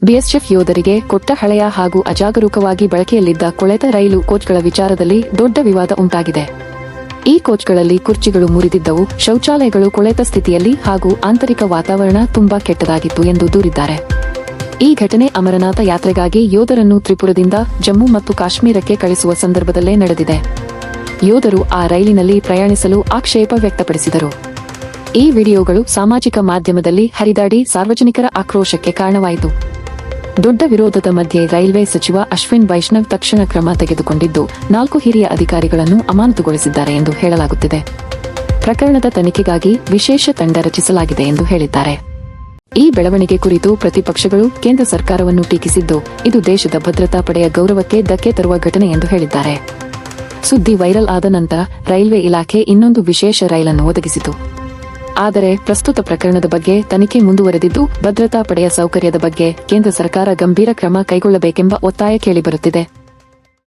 BSF ಯೋಧರಿಗೆ ಕೊಟ್ಟ ಹಳೆಯ ಹಾಗೂ ಅಜಾಗರೂಕವಾಗಿ ಬಳಕೆಯಲ್ಲಿದ್ದ ಕೊಳೆತ ರೈಲು ಕೋಚ್ಗಳ ವಿಚಾರದಲ್ಲಿ ದೊಡ್ಡ ವಿವಾದ ಉಂಟಾಗಿದೆ. ಈ ಕೋಚ್ಗಳಲ್ಲಿ ಕುರ್ಚಿಗಳು ಮುರಿದಿದ್ದವು, ಶೌಚಾಲಯಗಳು ಕೊಳೆತ ಸ್ಥಿತಿಯಲ್ಲಿ ಹಾಗೂ ಆಂತರಿಕ ವಾತಾವರಣ ತುಂಬಾ ಕೆಟ್ಟದಾಗಿತ್ತು ಎಂದು ದೂರಿದ್ದಾರೆ. ಈ ಘಟನೆ ಅಮರನಾಥ ಯಾತ್ರೆಗಾಗಿ ಯೋಧರನ್ನು ತ್ರಿಪುರದಿಂದ ಜಮ್ಮು ಮತ್ತು ಕಾಶ್ಮೀರಕ್ಕೆ ಕಳಿಸುವ ಸಂದರ್ಭದಲ್ಲೇ ನಡೆದಿದೆ. ಯೋಧರು ಆ ರೈಲಿನಲ್ಲಿ ಪ್ರಯಾಣಿಸಲು ಆಕ್ಷೇಪ ವ್ಯಕ್ತಪಡಿಸಿದರು. ಈ ವಿಡಿಯೋಗಳು ಸಾಮಾಜಿಕ ಮಾಧ್ಯಮದಲ್ಲಿ ಹರಿದಾಡಿ ಸಾರ್ವಜನಿಕರ ಆಕ್ರೋಶಕ್ಕೆ ಕಾರಣವಾಯಿತು. ದೊಡ್ಡ ವಿರೋಧದ ಮಧ್ಯೆ ರೈಲ್ವೆ ಸಚಿವ ಅಶ್ವಿನ್ ವೈಷ್ಣವ್ ತಕ್ಷಣ ಕ್ರಮ ತೆಗೆದುಕೊಂಡಿದ್ದು 4 ಹಿರಿಯ ಅಧಿಕಾರಿಗಳನ್ನು ಅಮಾನತುಗೊಳಿಸಿದ್ದಾರೆ ಎಂದು ಹೇಳಲಾಗುತ್ತಿದೆ. ಪ್ರಕರಣದ ತನಿಖೆಗಾಗಿ ವಿಶೇಷ ತಂಡ ರಚಿಸಲಾಗಿದೆ ಎಂದು ಹೇಳಿದ್ದಾರೆ. ಈ ಬೆಳವಣಿಗೆ ಕುರಿತು ಪ್ರತಿಪಕ್ಷಗಳು ಕೇಂದ್ರ ಸರ್ಕಾರವನ್ನು ಟೀಕಿಸಿದ್ದು, ಇದು ದೇಶದ ಭದ್ರತಾ ಪಡೆಯ ಗೌರವಕ್ಕೆ ಧಕ್ಕೆ ತರುವ ಘಟನೆ ಎಂದು ಹೇಳಿದ್ದಾರೆ. ಸುದ್ದಿ ವೈರಲ್ ಆದ ನಂತರ ರೈಲ್ವೆ ಇಲಾಖೆ ಇನ್ನೊಂದು ವಿಶೇಷ ರೈಲನ್ನು ಒದಗಿಸಿತು. ಆದರೆ ಪ್ರಸ್ತುತ ಪ್ರಕರಣದ ಬಗ್ಗೆ ತನಿಖೆ ಮುಂದುವರೆದಿದ್ದು, ಭದ್ರತಾ ಪಡೆಯ ಸೌಕರ್ಯದ ಬಗ್ಗೆ ಕೇಂದ್ರ ಸರ್ಕಾರ ಗಂಭೀರ ಕ್ರಮ ಕೈಗೊಳ್ಳಬೇಕೆಂಬ ಒತ್ತಾಯ ಕೇಳಿಬರುತ್ತಿದೆ.